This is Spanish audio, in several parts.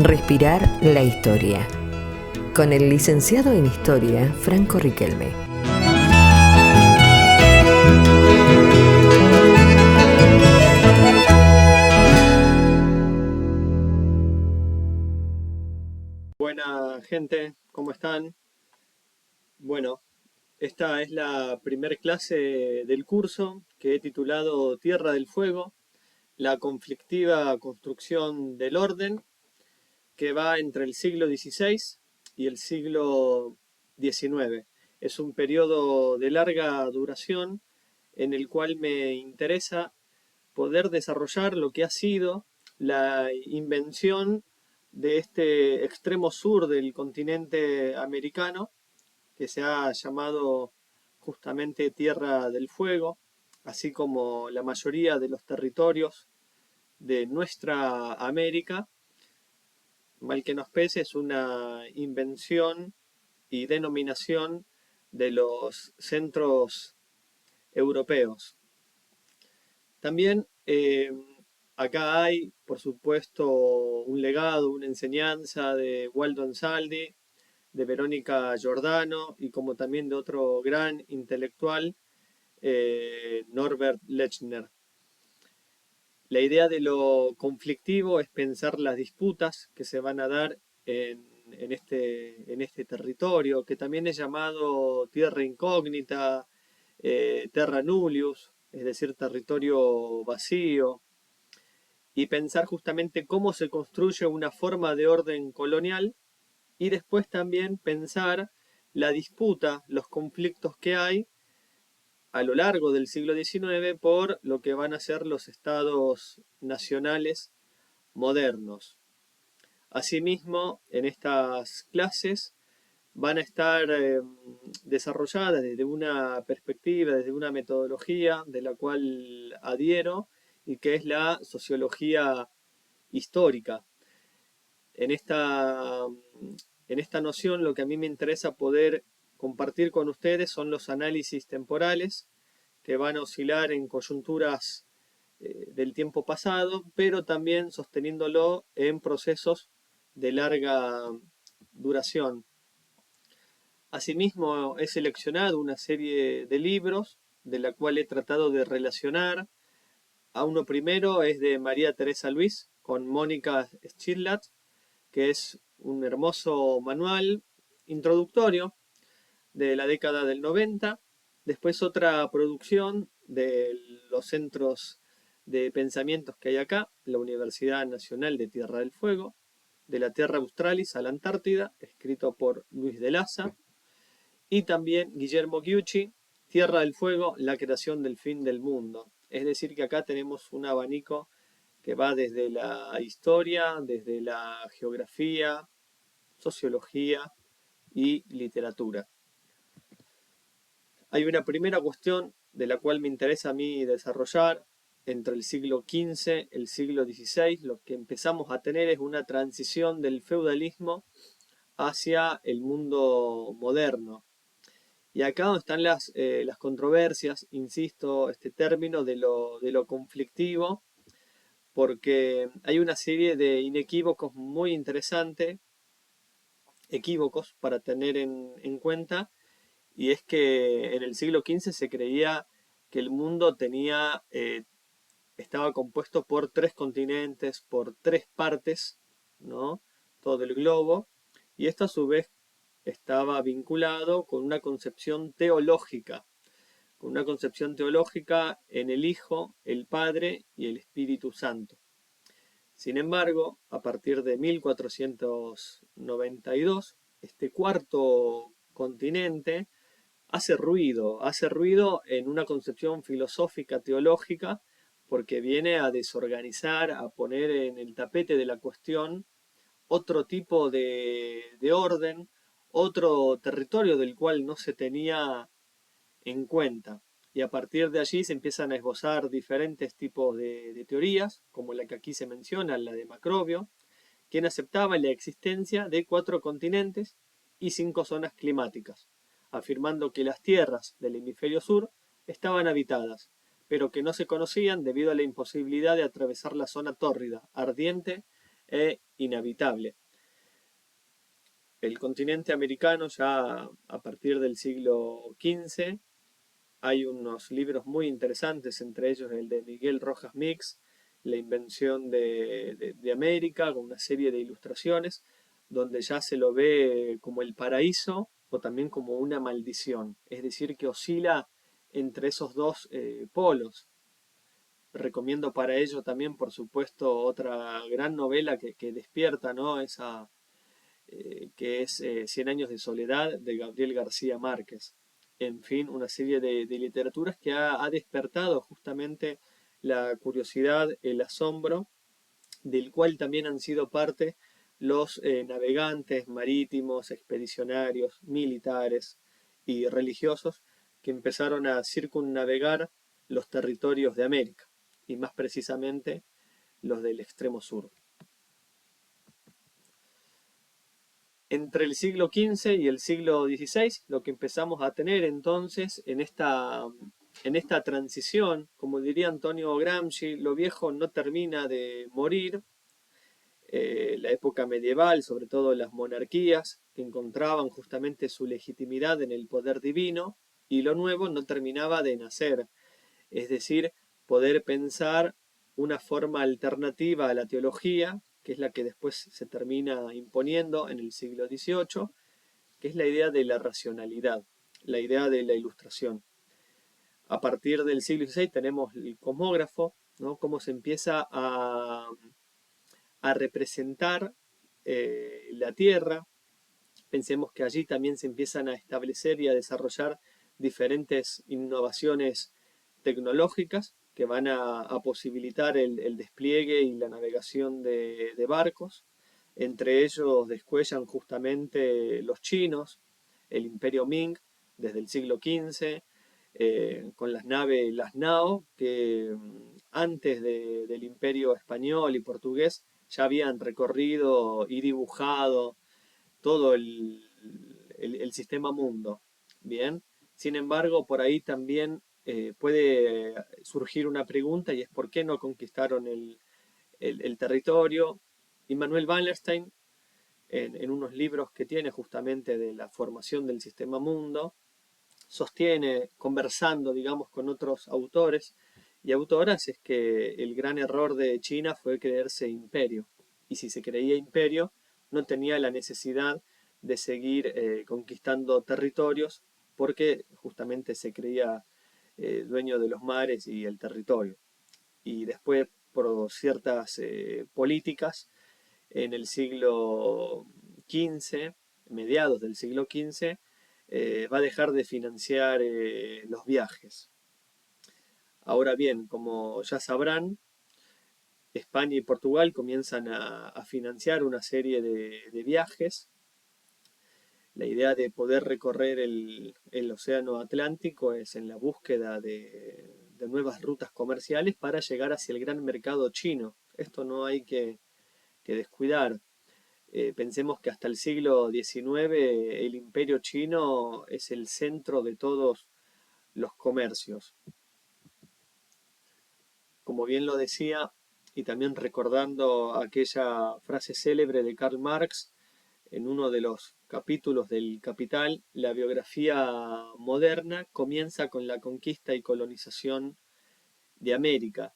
Respirar la historia. Con el licenciado en Historia, Franco Riquelme. Buena gente, ¿cómo están? Bueno, esta es la primer clase del curso que he titulado Tierra del Fuego, la conflictiva construcción del orden, que va entre el siglo XVI y el siglo XIX. Es un periodo de larga duración en el cual me interesa poder desarrollar lo que ha sido la invención de este extremo sur del continente americano, que se ha llamado justamente Tierra del Fuego, así como la mayoría de los territorios de nuestra América. Mal que nos pese, es una invención y denominación de los centros europeos. También acá hay, por supuesto, un legado, una enseñanza de Waldo Ansaldi, de Verónica Giordano y como también de otro gran intelectual, Norbert Lechner. La idea de lo conflictivo es pensar las disputas que se van a dar en este territorio, que también es llamado tierra incógnita, terra nullius, es decir, territorio vacío, y pensar justamente cómo se construye una forma de orden colonial y después también pensar la disputa, los conflictos que hay a lo largo del siglo XIX por lo que van a ser los estados nacionales modernos. Asimismo, en estas clases van a estar desarrolladas desde una perspectiva, desde una metodología de la cual adhiero y que es la sociología histórica. En esta, en esta noción lo que a mí me interesa poder compartir con ustedes son los análisis temporales que van a oscilar en coyunturas del tiempo pasado, pero también sosteniéndolo en procesos de larga duración. Asimismo, he seleccionado una serie de libros de la cual he tratado de relacionar. A uno primero es de María Teresa Luis con Mónica Schirlath, que es un hermoso manual introductorio de la década del 90. Después otra producción de los centros de pensamientos que hay acá, la Universidad Nacional de Tierra del Fuego, de la Terra Australis a la Antártida, escrito por Luis de Laza, y también Guillermo Giucci, Tierra del Fuego, la creación del fin del mundo. Es decir, que acá tenemos un abanico que va desde la historia, desde la geografía, sociología y literatura. Hay una primera cuestión de la cual me interesa a mí desarrollar. Entre el siglo XV y el siglo XVI, lo que empezamos a tener es una transición del feudalismo hacia el mundo moderno. Y acá están las controversias, insisto, este término de lo conflictivo, porque hay una serie de inequívocos muy interesantes, equívocos para tener en cuenta, y es que en el siglo XV se creía que el mundo estaba compuesto por 3 continentes, por 3 partes, ¿no? Todo el globo, y esto a su vez estaba vinculado con una concepción teológica en el Hijo, el Padre y el Espíritu Santo. Sin embargo, a partir de 1492, este cuarto continente hace ruido en una concepción filosófica, teológica, porque viene a desorganizar, a poner en el tapete de la cuestión otro tipo de orden, otro territorio del cual no se tenía en cuenta. Y a partir de allí se empiezan a esbozar diferentes tipos de teorías, como la que aquí se menciona, la de Macrobio, quien aceptaba la existencia de 4 continentes y 5 zonas climáticas, afirmando que las tierras del hemisferio sur estaban habitadas, pero que no se conocían debido a la imposibilidad de atravesar la zona tórrida, ardiente e inhabitable. El continente americano ya a partir del siglo XV hay unos libros muy interesantes, entre ellos el de Miguel Rojas Mix, La invención de América, con una serie de ilustraciones, donde ya se lo ve como el paraíso o también como una maldición, es decir, que oscila entre esos dos polos. Recomiendo para ello también, por supuesto, otra gran novela que despierta, ¿no? Que es Cien años de soledad de Gabriel García Márquez. En fin, una serie de literaturas que ha despertado justamente la curiosidad, el asombro, del cual también han sido parte los navegantes marítimos, expedicionarios, militares y religiosos que empezaron a circunnavegar los territorios de América, y más precisamente los del extremo sur. Entre el siglo XV y el siglo XVI, lo que empezamos a tener entonces en esta transición, como diría Antonio Gramsci, lo viejo no termina de morir. La época medieval, sobre todo las monarquías, que encontraban justamente su legitimidad en el poder divino, y lo nuevo no terminaba de nacer, es decir, poder pensar una forma alternativa a la teología, que es la que después se termina imponiendo en el siglo XVIII, que es la idea de la racionalidad, la idea de la ilustración. A partir del siglo XVI tenemos el cosmógrafo, ¿no? Cómo se empieza a representar la Tierra. Pensemos que allí también se empiezan a establecer y a desarrollar diferentes innovaciones tecnológicas que van a posibilitar el despliegue y la navegación de barcos. Entre ellos descuellan justamente los chinos, el imperio Ming desde el siglo XV, con las naves, las Nao, que antes del imperio español y portugués ya habían recorrido y dibujado todo el sistema mundo. Bien, sin embargo, por ahí también puede surgir una pregunta, y es por qué no conquistaron el territorio. Immanuel Wallerstein, en unos libros que tiene justamente de la formación del sistema mundo, sostiene, conversando, digamos, con otros autores y autoras, es que el gran error de China fue creerse imperio. Y si se creía imperio, no tenía la necesidad de seguir conquistando territorios, porque justamente se creía dueño de los mares y el territorio. Y después, por ciertas políticas, en el siglo XV, mediados del siglo XV, va a dejar de financiar los viajes. Ahora bien, como ya sabrán, España y Portugal comienzan a financiar una serie de viajes. La idea de poder recorrer el océano Atlántico es en la búsqueda de nuevas rutas comerciales para llegar hacia el gran mercado chino. Esto no hay que descuidar. Pensemos que hasta el siglo XIX el imperio chino es el centro de todos los comercios. Como bien lo decía, y también recordando aquella frase célebre de Karl Marx en uno de los capítulos del Capital, la biografía moderna comienza con la conquista y colonización de América.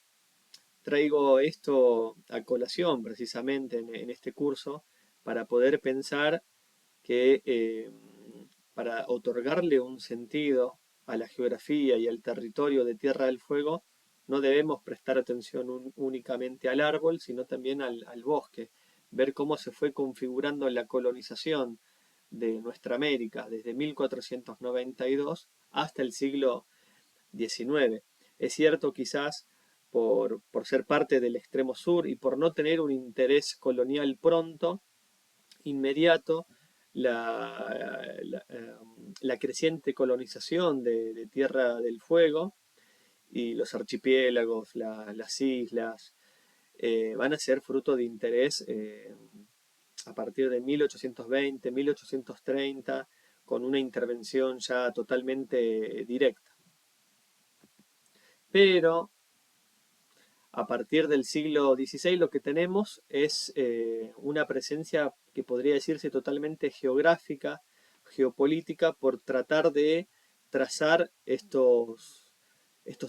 Traigo esto a colación precisamente en este curso para poder pensar que para otorgarle un sentido a la geografía y al territorio de Tierra del Fuego, no debemos prestar atención únicamente al árbol, sino también al bosque, ver cómo se fue configurando la colonización de nuestra América desde 1492 hasta el siglo XIX. Es cierto, quizás por ser parte del extremo sur y por no tener un interés colonial pronto, inmediato, la creciente colonización de Tierra del Fuego y los archipiélagos, las islas, van a ser fruto de interés a partir de 1820, 1830, con una intervención ya totalmente directa. Pero A partir del siglo XVI lo que tenemos es una presencia que podría decirse totalmente geográfica, geopolítica, por tratar de trazar estos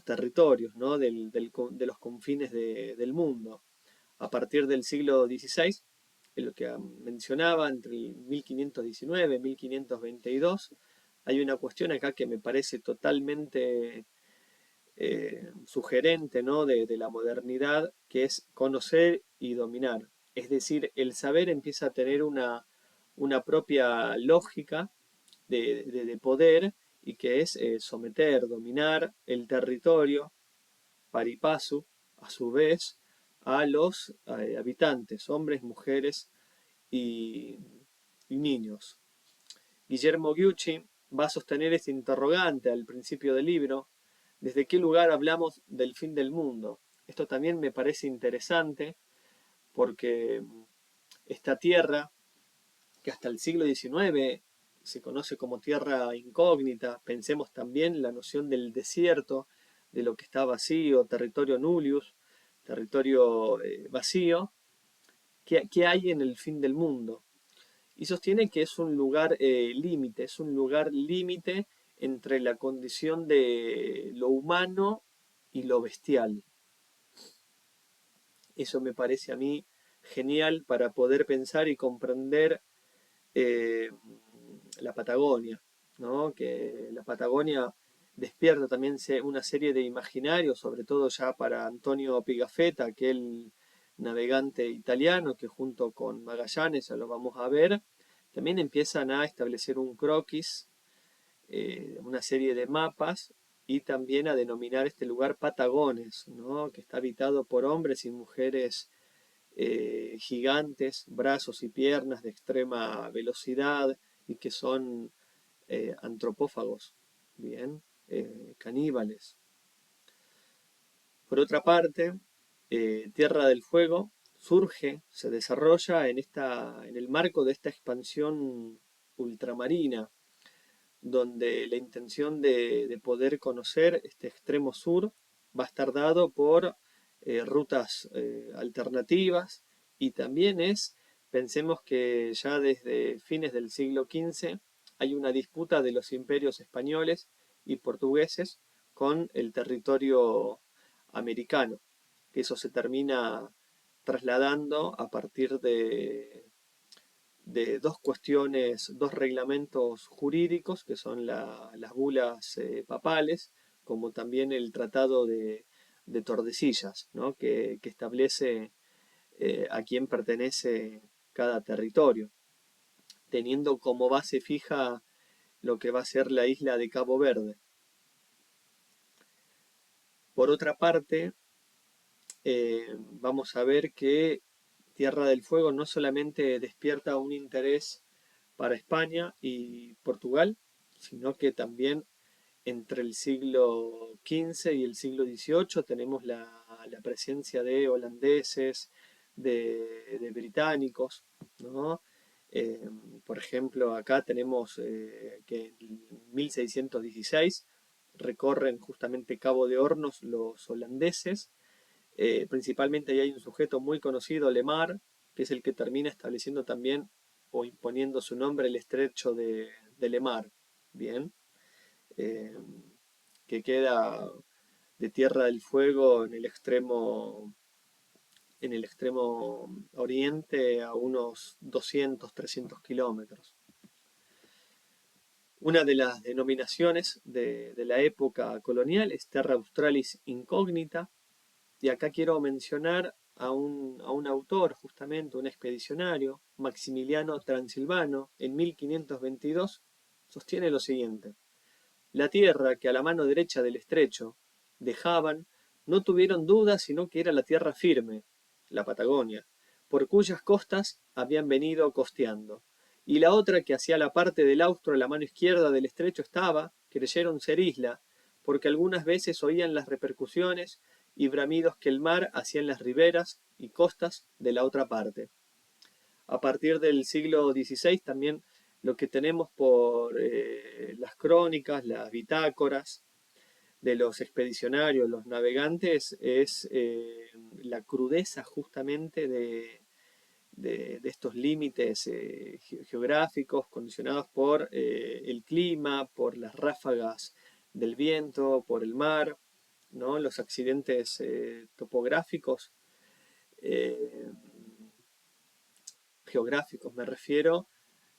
territorios, ¿no? De los confines del mundo. A partir del siglo XVI, en lo que mencionaba, entre el 1519 y 1522, hay una cuestión acá que me parece totalmente sugerente, ¿no? de la modernidad, que es conocer y dominar. Es decir, el saber empieza a tener una propia lógica de poder, y que es someter, dominar el territorio, pari passu, a su vez, a los habitantes, hombres, mujeres y, y niños. Guillermo Giucci va a sostener este interrogante al principio del libro: ¿desde qué lugar hablamos del fin del mundo? Esto también me parece interesante, porque esta tierra, que hasta el siglo XIX se conoce como tierra incógnita, pensemos también la noción del desierto, de lo que está vacío, territorio nullius, territorio vacío, ¿qué hay en el fin del mundo? Y sostiene que es un lugar límite, es un lugar límite entre la condición de lo humano y lo bestial. Eso me parece a mí genial para poder pensar y comprender eh, la Patagonia, ¿no? Que la Patagonia despierta también una serie de imaginarios, sobre todo ya para Antonio Pigafetta, aquel navegante italiano que junto con Magallanes, ya lo vamos a ver, también empiezan a establecer un croquis, una serie de mapas, y también a denominar este lugar Patagones, ¿no? Que está habitado por hombres y mujeres gigantes, brazos y piernas de extrema velocidad, y que son antropófagos, bien, caníbales. Por otra parte, Tierra del Fuego surge, se desarrolla en el marco de esta expansión ultramarina, donde la intención de poder conocer este extremo sur va a estar dado por rutas alternativas, y también pensemos que ya desde fines del siglo XV hay una disputa de los imperios españoles y portugueses con el territorio americano, que eso se termina trasladando a partir de dos cuestiones, dos reglamentos jurídicos, que son las bulas papales, como también el Tratado de Tordesillas, ¿no? que establece a quién pertenece cada territorio, teniendo como base fija lo que va a ser la isla de Cabo Verde. Por otra parte, vamos a ver que Tierra del Fuego no solamente despierta un interés para España y Portugal, sino que también entre el siglo XV y el siglo XVIII tenemos la presencia de holandeses, de británicos, ¿no? Por ejemplo, acá tenemos que en 1616 recorren justamente Cabo de Hornos los holandeses. Principalmente ahí hay un sujeto muy conocido, Lemar, que es el que termina estableciendo también o imponiendo su nombre el estrecho de Lemar, bien, eh, que queda de Tierra del Fuego en el extremo oriente, a unos 200, 300 kilómetros. Una de las denominaciones de la época colonial es Terra Australis Incognita, y acá quiero mencionar a un autor, justamente un expedicionario, Maximiliano Transilvano, en 1522, sostiene lo siguiente: la tierra que a la mano derecha del estrecho dejaban, no tuvieron duda sino que era la tierra firme, la Patagonia, por cuyas costas habían venido costeando, y la otra que hacia la parte del austro a la mano izquierda del estrecho estaba, creyeron ser isla, porque algunas veces oían las repercusiones y bramidos que el mar hacía en las riberas y costas de la otra parte. A partir del siglo XVI también lo que tenemos por las crónicas, las bitácoras, de los expedicionarios, los navegantes, es la crudeza justamente de estos límites geográficos condicionados por el clima, por las ráfagas del viento, por el mar, ¿no? Los accidentes topográficos, eh, geográficos me refiero,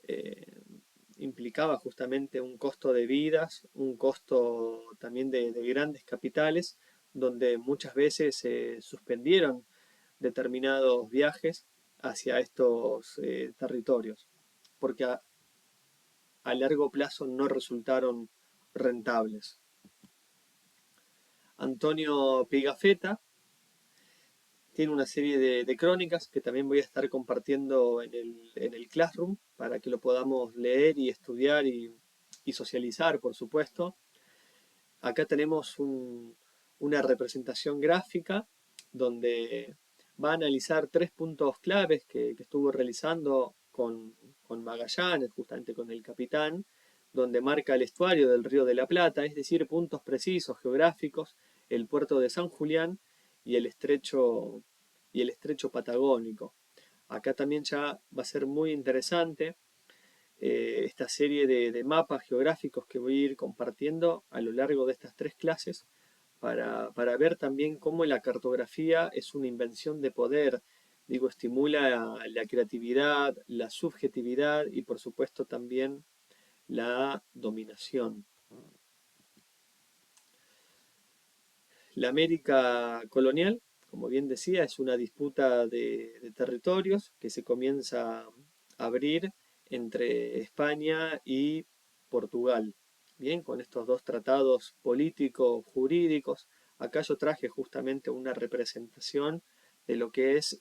eh, implicaba justamente un costo de vidas, un costo también de grandes capitales, donde muchas veces se suspendieron determinados viajes hacia estos territorios, porque a largo plazo no resultaron rentables. Antonio Pigafetta tiene una serie de crónicas que también voy a estar compartiendo en el Classroom para que lo podamos leer y estudiar y socializar, por supuesto. Acá tenemos una representación gráfica donde va a analizar 3 puntos claves que estuvo realizando con Magallanes, justamente con el capitán, donde marca el estuario del Río de la Plata, es decir, puntos precisos geográficos, el puerto de San Julián y y el estrecho patagónico. Acá también ya va a ser muy interesante esta serie de mapas geográficos que voy a ir compartiendo a lo largo de estas 3 clases para ver también cómo la cartografía es una invención de poder. Digo, estimula la creatividad, la subjetividad y por supuesto también la dominación. La América colonial, como bien decía, es una disputa de territorios que se comienza a abrir entre España y Portugal. Bien, con estos dos tratados políticos, jurídicos, acá yo traje justamente una representación de lo que es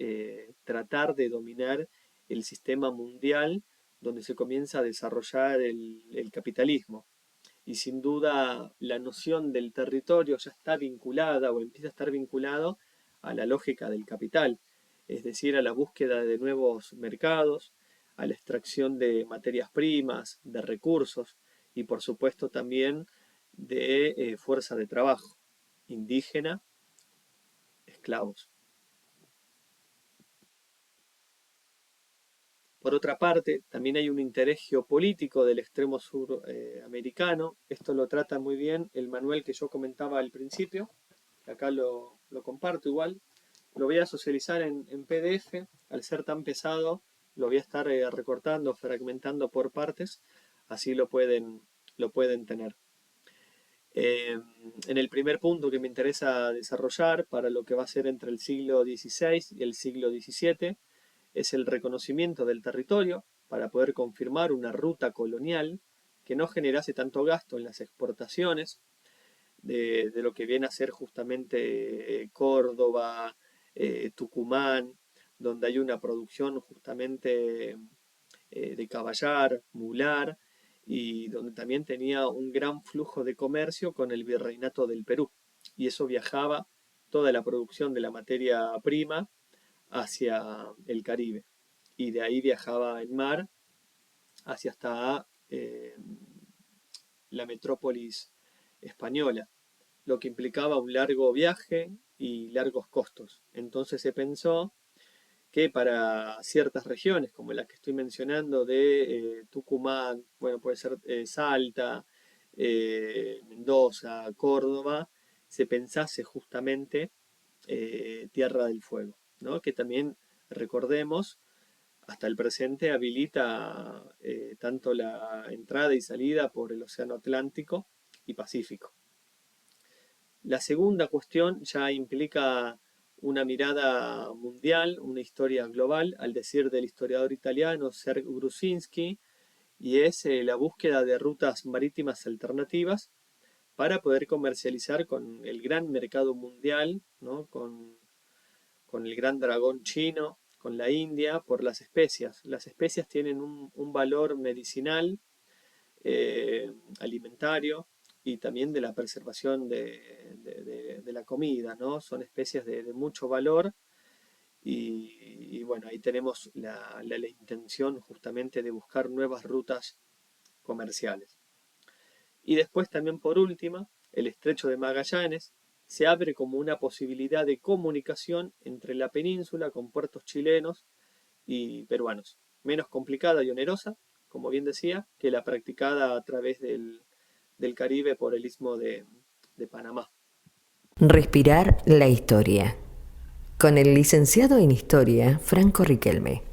tratar de dominar el sistema mundial donde se comienza a desarrollar el capitalismo y sin duda la noción del territorio ya está vinculada o empieza a estar vinculado a la lógica del capital, es decir, a la búsqueda de nuevos mercados, a la extracción de materias primas, de recursos y por supuesto también de fuerza de trabajo, indígena, esclavos. Por otra parte, también hay un interés geopolítico del extremo sur americano. Esto lo trata muy bien el manual que yo comentaba al principio. Acá lo comparto igual. Lo voy a socializar en PDF. Al ser tan pesado, lo voy a estar recortando, fragmentando por partes. Así lo pueden tener. En el primer punto que me interesa desarrollar para lo que va a ser entre el siglo XVI y el siglo XVII es el reconocimiento del territorio para poder confirmar una ruta colonial que no generase tanto gasto en las exportaciones de lo que viene a ser justamente Córdoba, Tucumán, donde hay una producción justamente de caballar, mular, y donde también tenía un gran flujo de comercio con el virreinato del Perú. Y eso viajaba toda la producción de la materia prima hacia el Caribe. Y de ahí viajaba en mar hacia hasta la metrópolis española, lo que implicaba un largo viaje y largos costos. Entonces se pensó que para ciertas regiones, como las que estoy mencionando de Tucumán, bueno, puede ser Salta, Mendoza, Córdoba, se pensase justamente Tierra del Fuego, ¿no? Que también, recordemos, hasta el presente habilita tanto la entrada y salida por el Océano Atlántico y Pacífico. La segunda cuestión ya implica una mirada mundial, una historia global, al decir del historiador italiano Serge Grusinski, y es la búsqueda de rutas marítimas alternativas para poder comercializar con el gran mercado mundial, ¿no? con el gran dragón chino, con la India, por las especias. Las especias tienen un valor medicinal, alimentario y también de la preservación de la comida, ¿no? Son especies de mucho valor y bueno, ahí tenemos la intención justamente de buscar nuevas rutas comerciales. Y después también por última, el estrecho de Magallanes, se abre como una posibilidad de comunicación entre la península con puertos chilenos y peruanos, menos complicada y onerosa, como bien decía, que la practicada a través del Caribe por el istmo de Panamá. Respirar la historia. Con el licenciado en Historia, Franco Riquelme.